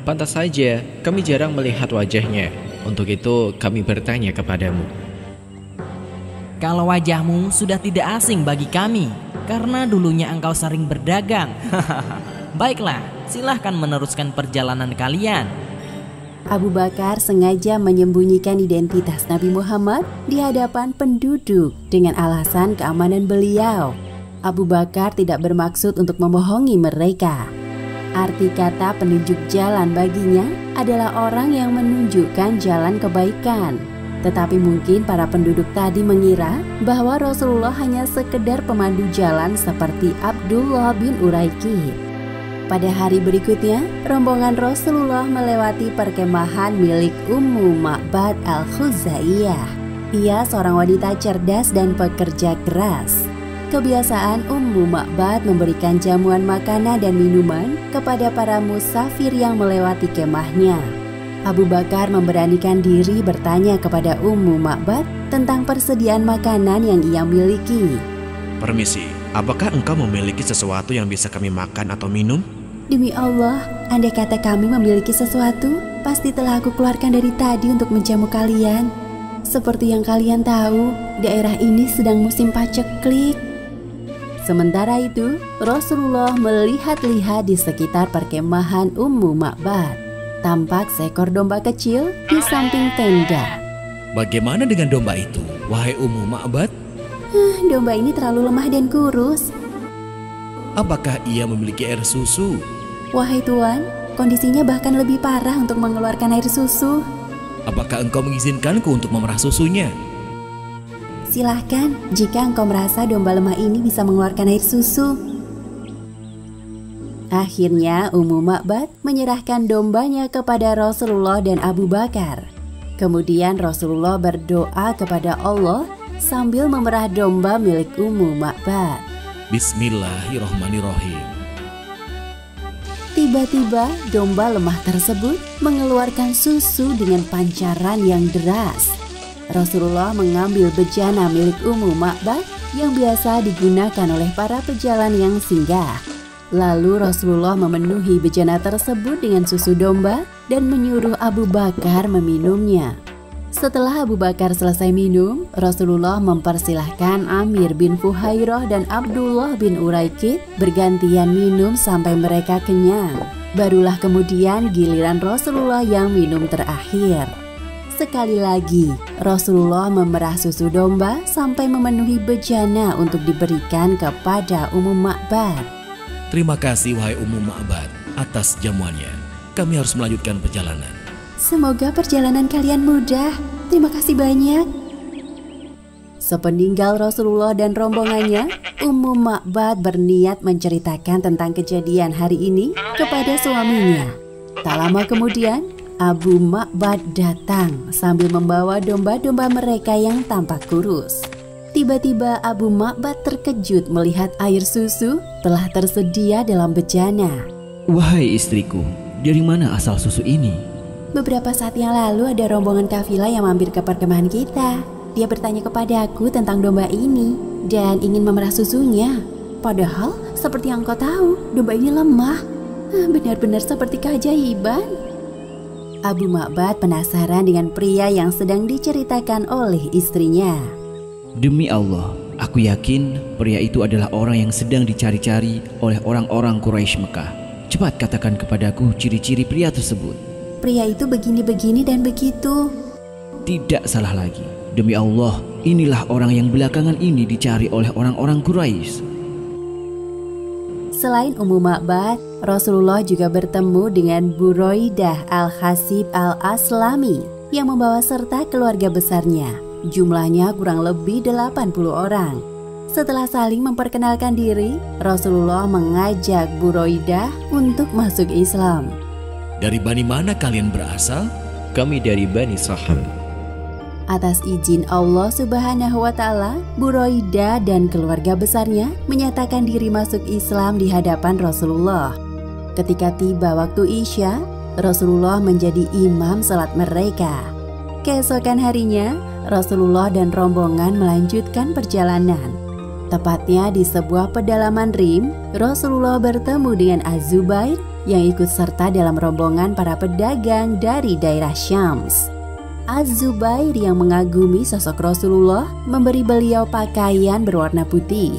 "Pantas saja, kami jarang melihat wajahnya. Untuk itu kami bertanya kepadamu." "Kalau wajahmu sudah tidak asing bagi kami, karena dulunya engkau sering berdagang." "Baiklah, silahkan meneruskan perjalanan kalian." Abu Bakar sengaja menyembunyikan identitas Nabi Muhammad di hadapan penduduk dengan alasan keamanan beliau. Abu Bakar tidak bermaksud untuk membohongi mereka. Arti kata penunjuk jalan baginya adalah orang yang menunjukkan jalan kebaikan. Tetapi mungkin para penduduk tadi mengira bahwa Rasulullah hanya sekedar pemandu jalan seperti Abdullah bin Uraikid. Pada hari berikutnya, rombongan Rasulullah melewati perkemahan milik Ummu Ma'bad al-Khuzaiyah. Ia seorang wanita cerdas dan pekerja keras. Kebiasaan Ummu Ma'bad memberikan jamuan makanan dan minuman kepada para musafir yang melewati kemahnya. Abu Bakar memberanikan diri bertanya kepada Ummu Ma'bad tentang persediaan makanan yang ia miliki. "Permisi, apakah engkau memiliki sesuatu yang bisa kami makan atau minum?" "Demi Allah, andai kata kami memiliki sesuatu, pasti telah aku keluarkan dari tadi untuk menjamu kalian. seperti yang kalian tahu, daerah ini sedang musim paceklik. Sementara itu, Rasulullah melihat-lihat di sekitar perkemahan Ummu Ma'bad. Tampak seekor domba kecil di samping tenda. Bagaimana dengan domba itu, wahai Ummu Ma'bad? Domba ini terlalu lemah dan kurus. Apakah ia memiliki air susu? Wahai Tuan, kondisinya bahkan lebih parah untuk mengeluarkan air susu. Apakah engkau mengizinkanku untuk memerah susunya? Silahkan, jika engkau merasa domba lemah ini bisa mengeluarkan air susu. Akhirnya Ummu Ma'bad menyerahkan dombanya kepada Rasulullah dan Abu Bakar. Kemudian Rasulullah berdoa kepada Allah sambil memerah domba milik Ummu Ma'bad. Bismillahirrahmanirrahim. Tiba-tiba domba lemah tersebut mengeluarkan susu dengan pancaran yang deras. Rasulullah mengambil bejana milik Ummu Ma'bad yang biasa digunakan oleh para pejalan yang singgah. Lalu Rasulullah memenuhi bejana tersebut dengan susu domba dan menyuruh Abu Bakar meminumnya. Setelah Abu Bakar selesai minum, Rasulullah mempersilahkan Amir bin Fuhairah dan Abdullah bin Uraikid bergantian minum sampai mereka kenyang. Barulah kemudian giliran Rasulullah yang minum terakhir. Sekali lagi, Rasulullah memerah susu domba sampai memenuhi bejana untuk diberikan kepada Ummu Ma'bad. Terima kasih wahai Ummu Ma'bad atas jamuannya. Kami harus melanjutkan perjalanan. Semoga perjalanan kalian mudah. Terima kasih banyak. Sepeninggal Rasulullah dan rombongannya, Ummu Ma'bad berniat menceritakan tentang kejadian hari ini kepada suaminya. Tak lama kemudian, Abu Ma'bad datang sambil membawa domba-domba mereka yang tampak kurus. Tiba-tiba Abu Ma'bad terkejut melihat air susu telah tersedia dalam bejana. Wahai istriku, dari mana asal susu ini? Beberapa saat yang lalu ada rombongan kafilah yang mampir ke perkemahan kita. Dia bertanya kepada aku tentang domba ini dan ingin memerah susunya. Padahal seperti yang kau tahu, domba ini lemah. Benar-benar seperti keajaiban. Abu Ma'bad penasaran dengan pria yang sedang diceritakan oleh istrinya. Demi Allah, aku yakin pria itu adalah orang yang sedang dicari-cari oleh orang-orang Quraisy Mekah. Cepat katakan kepadaku ciri-ciri pria tersebut. Pria itu begini-begini dan begitu. Tidak salah lagi. Demi Allah, inilah orang yang belakangan ini dicari oleh orang-orang Quraisy. Selain Ummu Ma'bad, Rasulullah juga bertemu dengan Buraidah al-Hasib al-Aslami yang membawa serta keluarga besarnya. Jumlahnya kurang lebih 80 orang. Setelah saling memperkenalkan diri, Rasulullah mengajak Buraidah untuk masuk Islam. Dari Bani mana kalian berasal? Kami dari Bani Saham. Atas izin Allah Subhanahu wa Ta'ala, Buraidah dan keluarga besarnya menyatakan diri masuk Islam di hadapan Rasulullah. Ketika tiba waktu Isya, Rasulullah menjadi imam salat mereka. Keesokan harinya, Rasulullah dan rombongan melanjutkan perjalanan. Tepatnya di sebuah pedalaman Rim, Rasulullah bertemu dengan Az-Zubair yang ikut serta dalam rombongan para pedagang dari daerah Syams. Az-Zubair yang mengagumi sosok Rasulullah memberi beliau pakaian berwarna putih.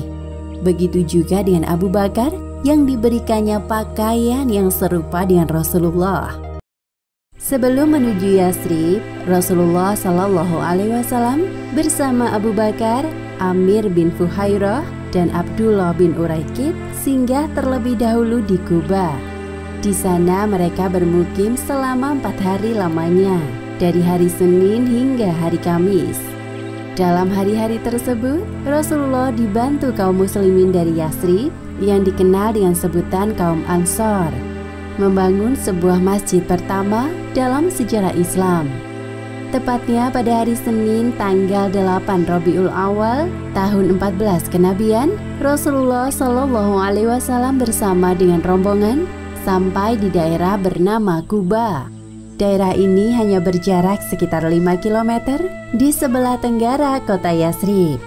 Begitu juga dengan Abu Bakar yang diberikannya pakaian yang serupa dengan Rasulullah. Sebelum menuju Yathrib, Rasulullah Shallallahu Alaihi Wasallam bersama Abu Bakar, Amir bin Fuhairah, dan Abdullah bin Uraikid singgah terlebih dahulu di Quba. Di sana mereka bermukim selama 4 hari lamanya, dari hari Senin hingga hari Kamis. Dalam hari-hari tersebut, Rasulullah dibantu kaum muslimin dari Yathrib yang dikenal dengan sebutan kaum Ansor, membangun sebuah masjid pertama dalam sejarah Islam. Tepatnya pada hari Senin tanggal 8 Rabiul Awal tahun 14 kenabian, Rasulullah Shallallahu Alaihi Wasallam bersama dengan rombongan sampai di daerah bernama Quba. Daerah ini hanya berjarak sekitar 5 km di sebelah tenggara kota Yathrib.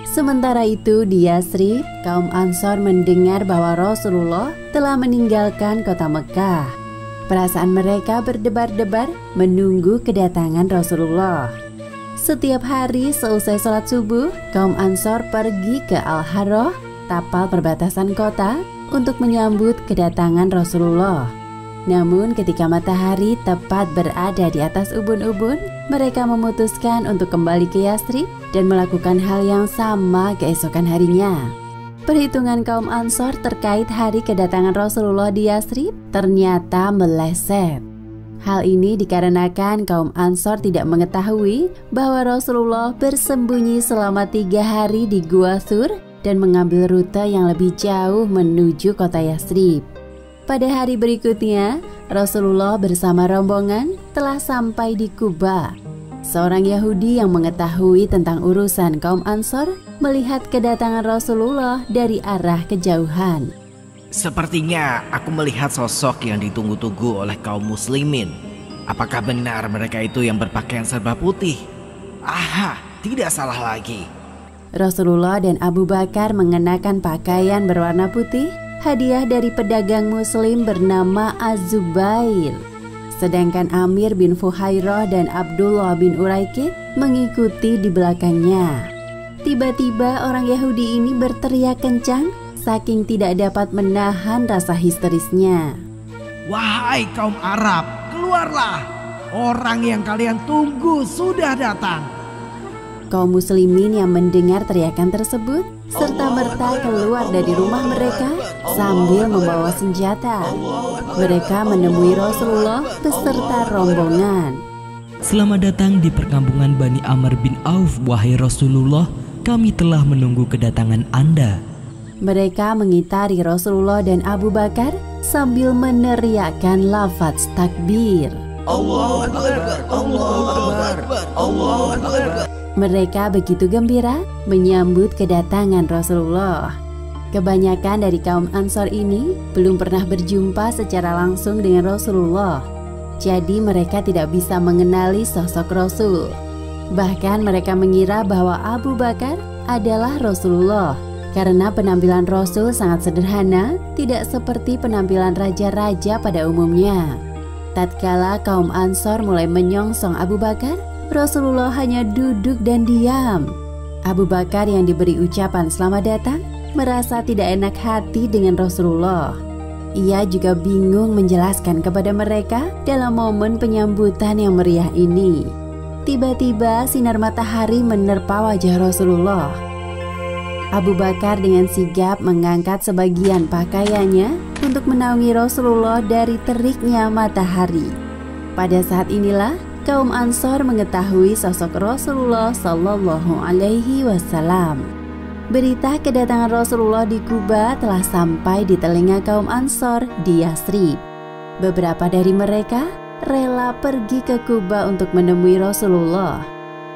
Sementara itu di Yathrib, kaum Ansor mendengar bahwa Rasulullah telah meninggalkan kota Mekah. Perasaan mereka berdebar-debar menunggu kedatangan Rasulullah. Setiap hari seusai sholat subuh, kaum Ansor pergi ke Al-Harrah, tapal perbatasan kota, untuk menyambut kedatangan Rasulullah. Namun ketika matahari tepat berada di atas ubun-ubun, mereka memutuskan untuk kembali ke Yathrib dan melakukan hal yang sama keesokan harinya. Perhitungan kaum Ansor terkait hari kedatangan Rasulullah di Yathrib ternyata meleset. Hal ini dikarenakan kaum Ansor tidak mengetahui bahwa Rasulullah bersembunyi selama 3 hari di Gua Thur dan mengambil rute yang lebih jauh menuju kota Yathrib. Pada hari berikutnya, Rasulullah bersama rombongan telah sampai di Quba. Seorang Yahudi yang mengetahui tentang urusan kaum Ansor melihat kedatangan Rasulullah dari arah kejauhan. Sepertinya aku melihat sosok yang ditunggu-tunggu oleh kaum muslimin. Apakah benar mereka itu yang berpakaian serba putih? Aha, tidak salah lagi. Rasulullah dan Abu Bakar mengenakan pakaian berwarna putih, hadiah dari pedagang muslim bernama Az-Zubair. Sedangkan Amir bin Fuhairah dan Abdullah bin Uraikid mengikuti di belakangnya. Tiba-tiba orang Yahudi ini berteriak kencang saking tidak dapat menahan rasa histerisnya. Wahai kaum Arab, keluarlah! Orang yang kalian tunggu sudah datang. Kaum muslimin yang mendengar teriakan tersebut serta-merta keluar dari rumah mereka sambil membawa senjata. Mereka menemui Rasulullah beserta rombongan. Selamat datang di perkampungan Bani Amr bin Auf, wahai Rasulullah. Kami telah menunggu kedatangan Anda. Mereka mengitari Rasulullah dan Abu Bakar sambil meneriakkan lafaz takbir. Allahu Akbar, Allahu Akbar, Allahu Akbar. Mereka begitu gembira menyambut kedatangan Rasulullah. Kebanyakan dari kaum Ansor ini belum pernah berjumpa secara langsung dengan Rasulullah. Jadi mereka tidak bisa mengenali sosok Rasul. Bahkan mereka mengira bahwa Abu Bakar adalah Rasulullah. Karena penampilan Rasul sangat sederhana, tidak seperti penampilan raja-raja pada umumnya. Tatkala kaum Ansor mulai menyongsong Abu Bakar, Rasulullah hanya duduk dan diam. Abu Bakar yang diberi ucapan selamat datang merasa tidak enak hati dengan Rasulullah. Ia juga bingung menjelaskan kepada mereka dalam momen penyambutan yang meriah ini. Tiba-tiba sinar matahari menerpa wajah Rasulullah. Abu Bakar dengan sigap mengangkat sebagian pakaiannya untuk menaungi Rasulullah dari teriknya matahari. Pada saat inilah kaum Ansor mengetahui sosok Rasulullah Shallallahu Alaihi Wasallam. Berita kedatangan Rasulullah di Quba telah sampai di telinga kaum Ansor di Yathrib. Beberapa dari mereka rela pergi ke Quba untuk menemui Rasulullah.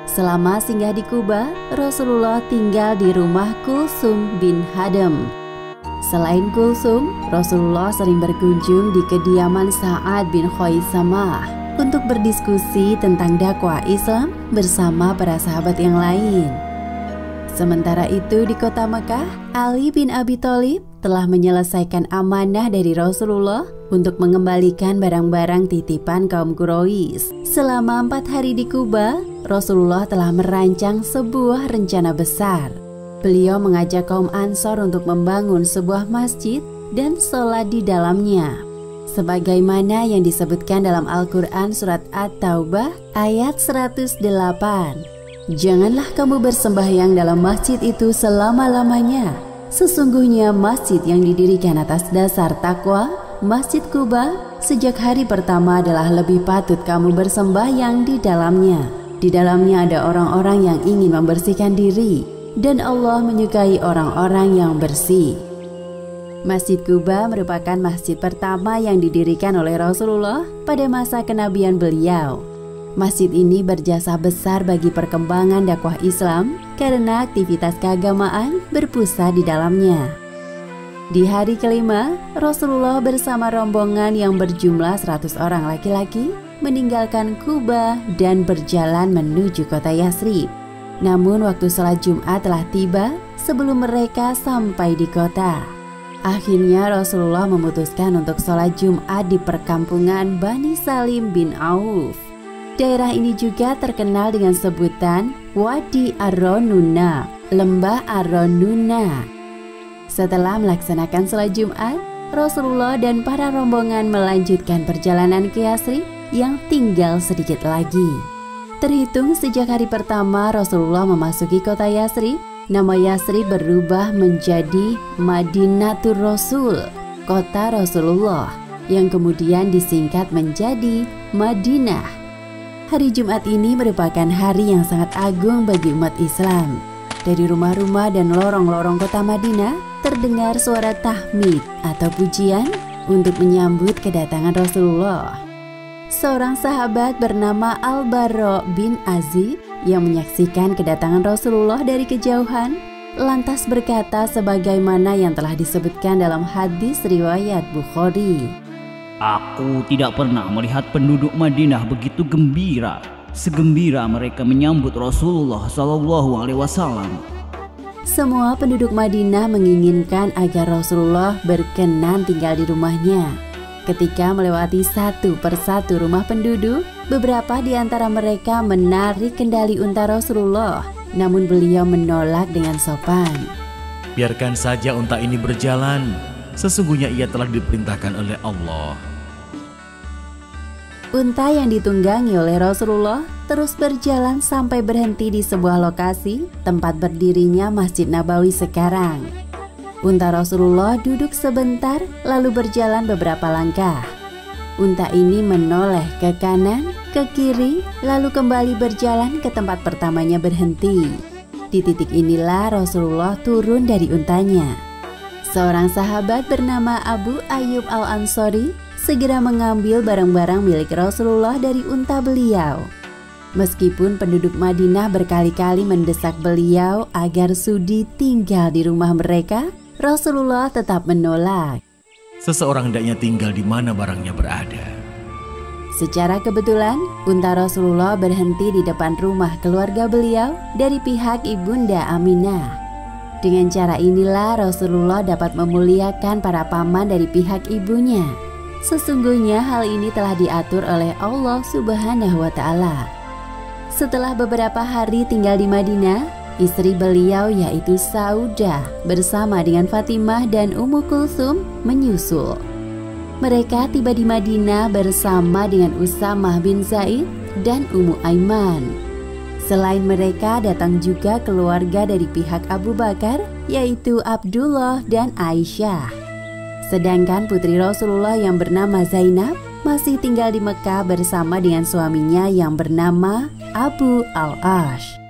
Selama singgah di Quba, Rasulullah tinggal di rumah Kulsum bin Hadam. Selain Kulsum, Rasulullah sering berkunjung di kediaman Sa'ad bin Khaisamah untuk berdiskusi tentang dakwah Islam bersama para sahabat yang lain. Sementara itu di kota Mekah, Ali bin Abi Thalib telah menyelesaikan amanah dari Rasulullah untuk mengembalikan barang-barang titipan kaum Quraisy. Selama 4 hari di Quba, Rasulullah telah merancang sebuah rencana besar. Beliau mengajak kaum Ansor untuk membangun sebuah masjid dan sholat di dalamnya. Sebagaimana yang disebutkan dalam Al-Quran surat At-Taubah ayat 108. Janganlah kamu bersembahyang dalam masjid itu selama-lamanya. Sesungguhnya masjid yang didirikan atas dasar takwa, Masjid Quba, sejak hari pertama adalah lebih patut kamu bersembahyang di dalamnya. Di dalamnya ada orang-orang yang ingin membersihkan diri, dan Allah menyukai orang-orang yang bersih. Masjid Quba merupakan masjid pertama yang didirikan oleh Rasulullah pada masa kenabian beliau. Masjid ini berjasa besar bagi perkembangan dakwah Islam karena aktivitas keagamaan berpusat di dalamnya. Di hari kelima, Rasulullah bersama rombongan yang berjumlah 100 orang laki-laki meninggalkan Quba dan berjalan menuju kota Yathrib. Namun waktu sholat Jumat telah tiba sebelum mereka sampai di kota. Akhirnya Rasulullah memutuskan untuk sholat Jumat di perkampungan Bani Salim bin Auf. Daerah ini juga terkenal dengan sebutan Wadi Ar-Ronuna, Lembah Ar-Ronuna. Setelah melaksanakan sholat Jumat, Rasulullah dan para rombongan melanjutkan perjalanan ke Yatsrib yang tinggal sedikit lagi. Terhitung sejak hari pertama Rasulullah memasuki kota Yatsrib, nama Yatsrib berubah menjadi Madinatur Rasul, kota Rasulullah, yang kemudian disingkat menjadi Madinah. Hari Jumat ini merupakan hari yang sangat agung bagi umat Islam. Dari rumah-rumah dan lorong-lorong kota Madinah terdengar suara tahmid atau pujian untuk menyambut kedatangan Rasulullah. Seorang sahabat bernama Al-Bara bin Azib yang menyaksikan kedatangan Rasulullah dari kejauhan lantas berkata sebagaimana yang telah disebutkan dalam hadis riwayat Bukhari. Aku tidak pernah melihat penduduk Madinah begitu gembira, segembira mereka menyambut Rasulullah SAW. Semua penduduk Madinah menginginkan agar Rasulullah berkenan tinggal di rumahnya. Ketika melewati satu persatu rumah penduduk, beberapa di antara mereka menarik kendali unta Rasulullah, namun beliau menolak dengan sopan. Biarkan saja unta ini berjalan. Sesungguhnya ia telah diperintahkan oleh Allah. Unta yang ditunggangi oleh Rasulullah terus berjalan sampai berhenti di sebuah lokasi tempat berdirinya Masjid Nabawi sekarang. Unta Rasulullah duduk sebentar lalu berjalan beberapa langkah. Unta ini menoleh ke kanan, ke kiri, lalu kembali berjalan ke tempat pertamanya berhenti. Di titik inilah Rasulullah turun dari untanya. Seorang sahabat bernama Abu Ayyub Al-Ansori segera mengambil barang-barang milik Rasulullah dari unta beliau. Meskipun penduduk Madinah berkali-kali mendesak beliau agar sudi tinggal di rumah mereka, Rasulullah tetap menolak. Seseorang hendaknya tinggal di mana barangnya berada. Secara kebetulan, unta Rasulullah berhenti di depan rumah keluarga beliau dari pihak Ibunda Aminah. Dengan cara inilah Rasulullah dapat memuliakan para paman dari pihak ibunya. Sesungguhnya hal ini telah diatur oleh Allah Subhanahu wa Ta'ala. Setelah beberapa hari tinggal di Madinah, istri beliau yaitu Saudah bersama dengan Fatimah dan Ummu Kulsum menyusul. Mereka tiba di Madinah bersama dengan Usamah bin Zaid dan Ummu Aiman. Selain mereka datang juga keluarga dari pihak Abu Bakar yaitu Abdullah dan Aisyah. Sedangkan putri Rasulullah yang bernama Zainab masih tinggal di Mekah bersama dengan suaminya yang bernama Abu Al-Ash.